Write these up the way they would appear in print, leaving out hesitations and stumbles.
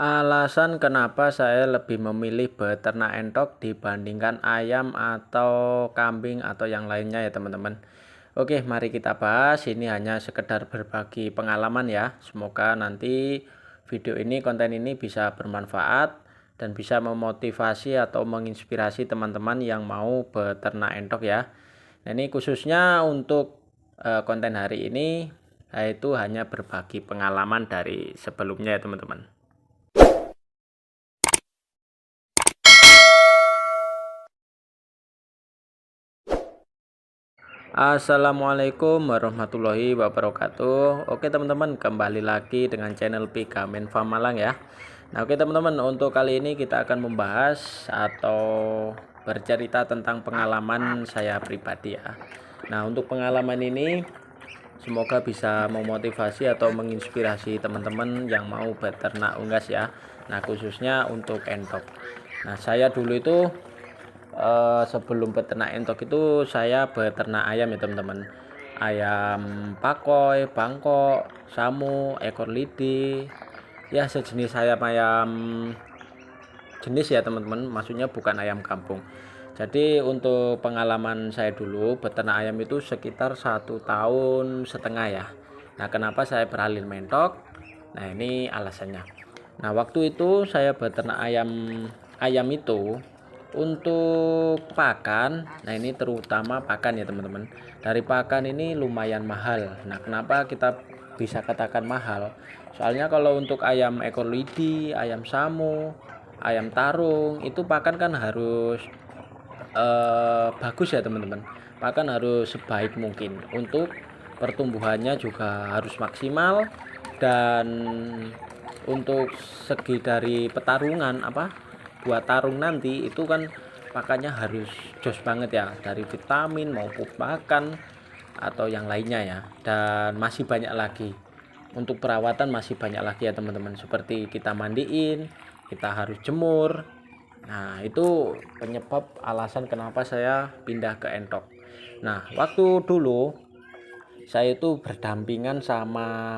Alasan kenapa saya lebih memilih beternak entok dibandingkan ayam atau kambing atau yang lainnya ya teman-teman. Oke, mari kita bahas. Ini hanya sekedar berbagi pengalaman ya. Semoga nanti konten ini bisa bermanfaat dan bisa memotivasi atau menginspirasi teman-teman yang mau beternak entok ya. Nah, ini khususnya untuk konten hari ini, yaitu hanya berbagi pengalaman dari sebelumnya ya teman-teman. Assalamualaikum warahmatullahi wabarakatuh. Oke teman-teman, kembali lagi dengan channel Pika Menfa Malang ya. Nah oke teman-teman, untuk kali ini kita akan membahas atau bercerita tentang pengalaman saya pribadi ya. Nah untuk pengalaman ini semoga bisa memotivasi atau menginspirasi teman-teman yang mau beternak unggas ya. Nah khususnya untuk entok. Nah saya dulu itu sebelum beternak entok itu saya beternak ayam ya teman-teman. Ayam pakoy, bangkok, samu, ekor lidi, ya sejenis ayam jenis ya teman-teman, maksudnya bukan ayam kampung. Jadi untuk pengalaman saya dulu beternak ayam itu sekitar 1,5 tahun ya. Nah kenapa saya beralih mentok? Nah ini alasannya. Nah waktu itu saya beternak ayam itu untuk pakan. Nah ini terutama pakan ya teman-teman. Dari pakan ini lumayan mahal. Nah kenapa kita bisa katakan mahal? Soalnya kalau untuk ayam ekor lidi, ayam samu, ayam tarung itu pakan kan harus bagus ya teman-teman. Pakan harus sebaik mungkin, untuk pertumbuhannya juga harus maksimal, dan untuk segi dari pertarungan buat tarung nanti itu kan pakannya harus jos banget ya, dari vitamin maupun pakan atau yang lainnya ya. Dan masih banyak lagi, untuk perawatan masih banyak lagi ya teman-teman, seperti kita mandiin, kita harus jemur. Nah itu penyebab alasan kenapa saya pindah ke entok. Nah waktu dulu saya itu berdampingan sama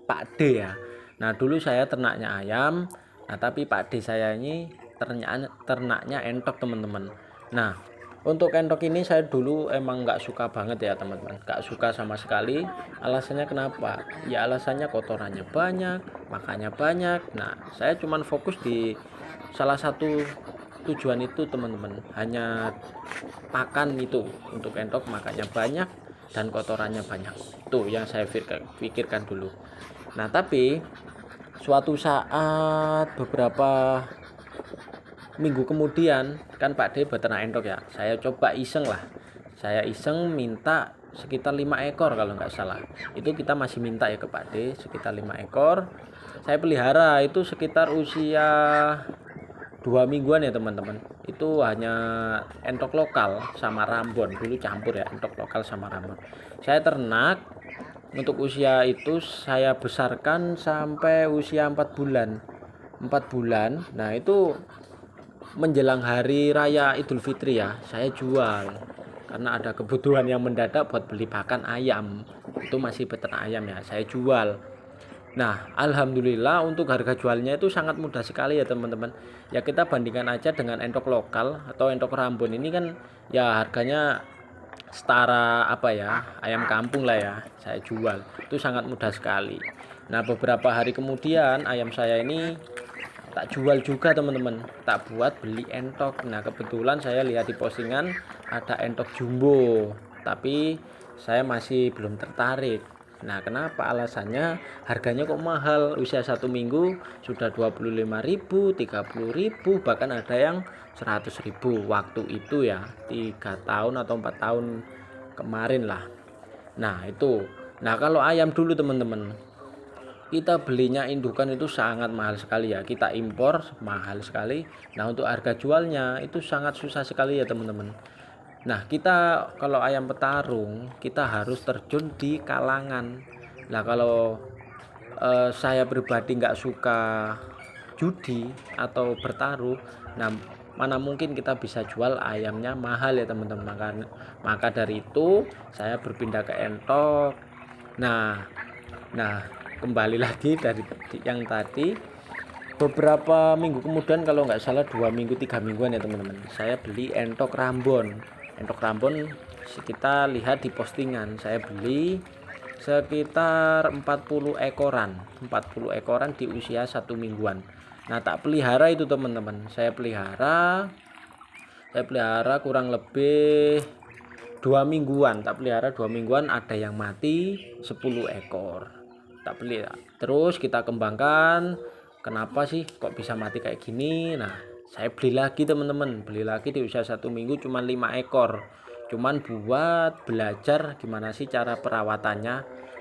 Pak D ya. Nah dulu saya ternaknya ayam, nah tapi Pak D saya ini ternaknya entok teman-teman. Nah untuk entok ini saya dulu emang nggak suka banget ya teman-teman, nggak suka sama sekali. Alasannya kenapa? Ya alasannya kotorannya banyak, makannya banyak. Nah saya cuman fokus di salah satu tujuan itu teman-teman, hanya pakan itu. Untuk entok makannya banyak dan kotorannya banyak, itu yang saya pikirkan dulu. Nah tapi suatu saat beberapa minggu kemudian kan Pak D beternak entok ya, saya coba iseng lah, saya iseng minta sekitar 5 ekor kalau nggak salah. Itu kita masih minta ya ke Pak D sekitar 5 ekor. Saya pelihara itu sekitar usia 2 mingguan ya teman-teman. Itu hanya entok lokal sama rambon, dulu campur ya, entok lokal sama rambon. Saya ternak untuk usia itu, saya besarkan sampai usia 4 bulan. 4 bulan. Nah itu menjelang hari raya Idul Fitri ya, saya jual karena ada kebutuhan yang mendadak buat beli pakan ayam. Itu masih beternak ayam ya, saya jual. Nah, alhamdulillah untuk harga jualnya itu sangat mudah sekali ya teman-teman. Ya kita bandingkan aja dengan entok lokal atau entok rambun, ini kan ya harganya setara ayam kampung lah ya. Saya jual itu sangat mudah sekali. Nah beberapa hari kemudian ayam saya ini tak jual juga teman-teman, tak buat beli entok. Nah kebetulan saya lihat di postingan ada entok jumbo, tapi saya masih belum tertarik. Nah kenapa? Alasannya harganya kok mahal, usia 1 minggu sudah 25.000, 30.000, bahkan ada yang 100.000 waktu itu ya, 3 tahun atau 4 tahun kemarin lah. Nah itu, nah kalau ayam dulu teman-teman, kita belinya indukan itu sangat mahal sekali ya, kita impor mahal sekali. Nah untuk harga jualnya itu sangat susah sekali ya teman-teman. Nah kita kalau ayam petarung kita harus terjun di kalangan. Nah kalau saya pribadi nggak suka judi atau bertaruh, nah mana mungkin kita bisa jual ayamnya mahal ya teman-teman. Maka dari itu saya berpindah ke entok. Nah, kembali lagi dari yang tadi, beberapa minggu kemudian, kalau nggak salah 2 minggu 3 mingguan ya teman-teman, saya beli entok Rambon. Entok Rambon, kita lihat di postingan, saya beli sekitar 40 ekoran 40 ekoran di usia 1 mingguan. Nah, tak pelihara itu teman-teman, saya pelihara kurang lebih 2 mingguan. Tak pelihara 2 mingguan, ada yang mati 10 ekor. Tak pelihara terus, kita kembangkan. Kenapa sih kok bisa mati kayak gini? Nah, saya beli lagi teman-teman, beli lagi di usia 1 minggu cuman 5 ekor, cuman buat belajar gimana sih cara perawatannya,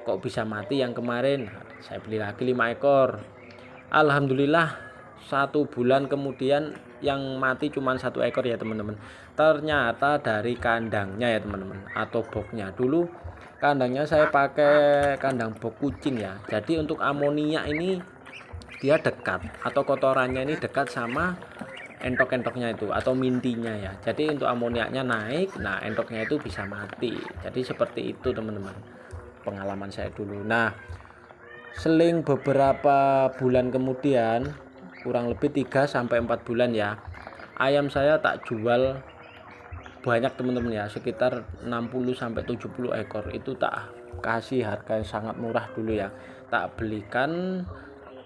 kok bisa mati yang kemarin. Nah, saya beli lagi 5 ekor. Alhamdulillah 1 bulan kemudian yang mati cuma 1 ekor ya teman-teman. Ternyata dari kandangnya ya teman-teman, atau boxnya. Dulu kandangnya saya pakai kandang box kucing ya, jadi untuk amonia ini dia dekat, atau kotorannya ini dekat sama entok-entoknya itu atau mintinya ya, jadi untuk amoniaknya naik, nah entoknya itu bisa mati. Jadi seperti itu teman-teman, pengalaman saya dulu. Nah, seling beberapa bulan kemudian, kurang lebih 3 sampai 4 bulan ya, ayam saya tak jual banyak teman-teman ya, sekitar 60 sampai 70 ekor. Itu tak kasih harga yang sangat murah dulu ya, tak belikan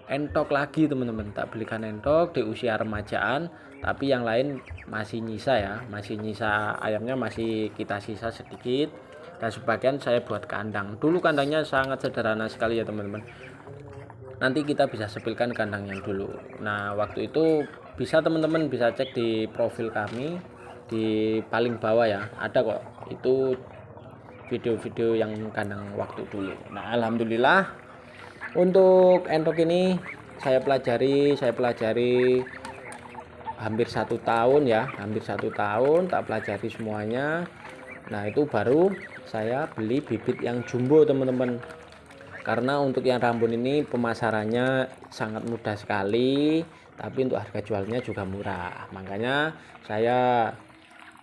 entok lagi teman-teman, tak belikan entok di usia remajaan, tapi yang lain masih nyisa ya, masih nyisa ayamnya, masih kita sisa sedikit, dan sebagian saya buat kandang. Dulu kandangnya sangat sederhana sekali ya teman-teman, nanti kita bisa sepilkan kandang yang dulu. Nah, waktu itu bisa teman-teman bisa cek di profil kami di paling bawah ya, ada kok itu video-video yang kandang waktu dulu. Nah, alhamdulillah untuk entok ini saya pelajari hampir 1 tahun ya, hampir 1 tahun tak pelajari semuanya. Nah, itu baru saya beli bibit yang jumbo teman-teman, karena untuk yang Rambon ini pemasarannya sangat mudah sekali, tapi untuk harga jualnya juga murah. Makanya saya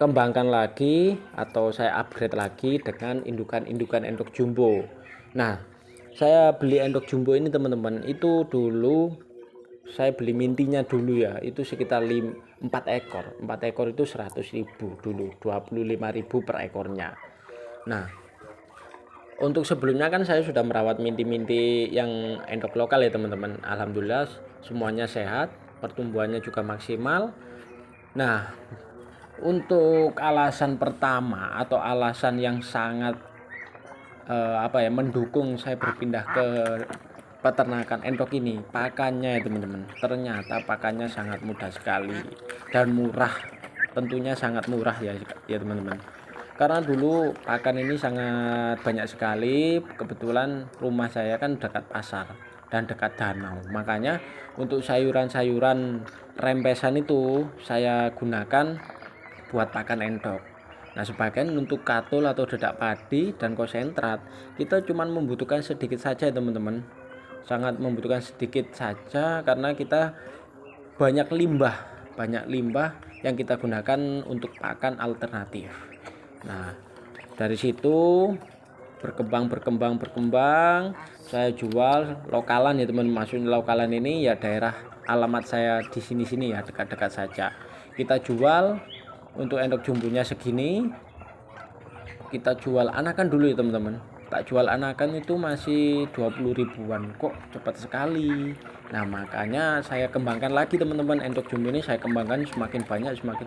kembangkan lagi, atau saya upgrade lagi dengan indukan-indukan entok jumbo. Nah, saya beli entok jumbo ini teman-teman, itu dulu saya beli mintinya dulu ya, itu sekitar 4 ekor. 4 ekor itu 100.000 dulu, 25.000 per ekornya. Nah, untuk sebelumnya kan saya sudah merawat minti-minti yang entok lokal ya teman-teman. Alhamdulillah semuanya sehat, pertumbuhannya juga maksimal. Nah, untuk alasan pertama atau alasan yang sangat mendukung saya berpindah ke peternakan entok ini, pakannya ya teman-teman. Ternyata pakannya sangat mudah sekali dan murah, tentunya sangat murah ya teman-teman, karena dulu pakan ini sangat banyak sekali. Kebetulan rumah saya kan dekat pasar dan dekat danau, makanya untuk sayuran-sayuran rempesan itu saya gunakan buat pakan entok. Nah, sebagian untuk katul atau dedak padi dan konsentrat, kita cuma membutuhkan sedikit saja teman-teman, sangat membutuhkan sedikit saja, karena kita banyak limbah yang kita gunakan untuk pakan alternatif. Nah, dari situ berkembang, saya jual lokalan ya teman-teman. Maksudnya lokalan ini ya daerah alamat saya di sini ya, dekat-dekat saja. Kita jual untuk entok jumbonya segini, kita jual anakan dulu ya teman-teman. Tak jual anakan itu masih 20 ribuan, kok cepat sekali. Nah, makanya saya kembangkan lagi teman-teman, entok jumbo ini saya kembangkan semakin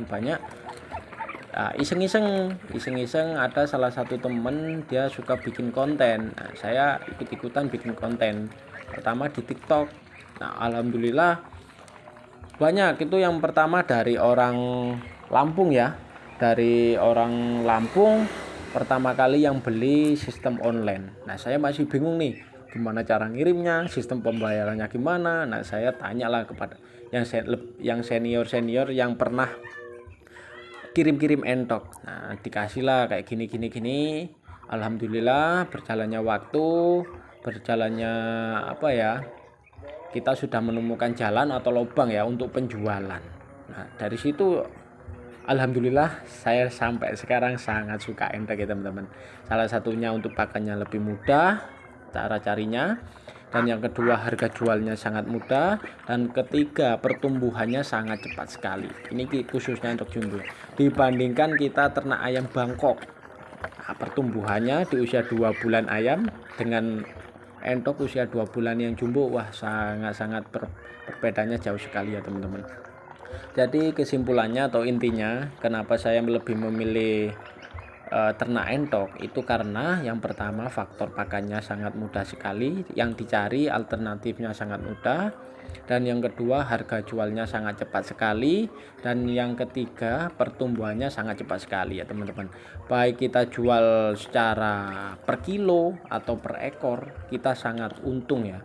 banyak. Nah, iseng-iseng ada salah satu temen dia suka bikin konten. Nah, saya ikut-ikutan bikin konten, pertama di TikTok. Nah, alhamdulillah banyak. Itu yang pertama dari orang Lampung ya, dari orang Lampung pertama kali yang beli sistem online. Nah, saya masih bingung nih gimana cara ngirimnya, sistem pembayarannya gimana. Nah, saya tanyalah kepada yang senior yang pernah kirim entok. Nah, dikasihlah kayak gini. Alhamdulillah berjalannya waktu, kita sudah menemukan jalan atau lubang ya untuk penjualan. Nah, dari situ alhamdulillah saya sampai sekarang sangat suka entok ya teman-teman. Salah satunya untuk pakannya lebih mudah cara carinya, dan yang kedua harga jualnya sangat mudah, dan ketiga pertumbuhannya sangat cepat sekali. Ini khususnya untuk jumbo. Dibandingkan kita ternak ayam Bangkok, nah, pertumbuhannya di usia 2 bulan ayam dengan entok usia 2 bulan yang jumbo, wah sangat-sangat perbedaannya jauh sekali ya teman-teman. Jadi kesimpulannya atau intinya kenapa saya lebih memilih ternak entok itu karena yang pertama faktor pakannya sangat mudah sekali, yang dicari alternatifnya sangat mudah, dan yang kedua harga jualnya sangat cepat sekali, dan yang ketiga pertumbuhannya sangat cepat sekali ya teman-teman. Baik kita jual secara per kilo atau per ekor kita sangat untung ya.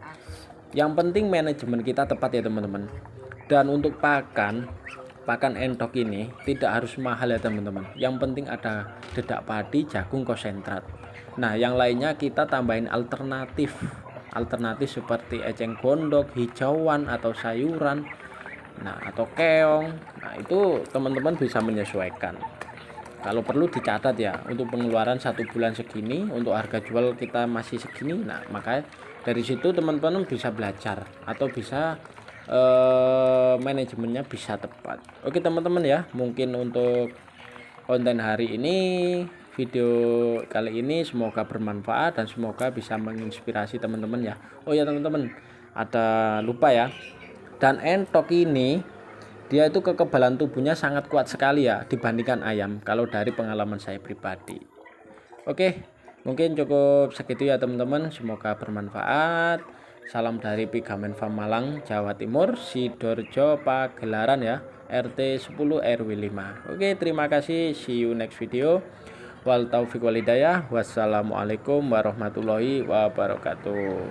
Yang penting manajemen kita tepat ya teman-teman. Dan untuk pakan entok ini tidak harus mahal ya teman-teman. Yang penting ada dedak padi, jagung, konsentrat. Nah yang lainnya kita tambahin alternatif seperti eceng gondok, hijauan atau sayuran, nah atau keong. Nah itu teman-teman bisa menyesuaikan. Kalau perlu dicatat ya, untuk pengeluaran 1 bulan segini, untuk harga jual kita masih segini. Nah makanya dari situ teman-teman bisa belajar atau bisa manajemennya bisa tepat. Oke teman-teman ya, mungkin untuk konten hari ini, video kali ini semoga bermanfaat dan semoga bisa menginspirasi teman-teman ya. Oh ya teman-teman, ada lupa ya, dan entok ini dia itu kekebalan tubuhnya sangat kuat sekali ya dibandingkan ayam, kalau dari pengalaman saya pribadi. Oke, mungkin cukup segitu ya teman-teman, semoga bermanfaat. Salam dari Pigamen Farm Malang, Jawa Timur, Sidoarjo Pagelaran ya, RT 10 RW 5. Oke, terima kasih, see you next video. Wal taufiq wal hidayah. Wassalamualaikum warahmatullahi wabarakatuh.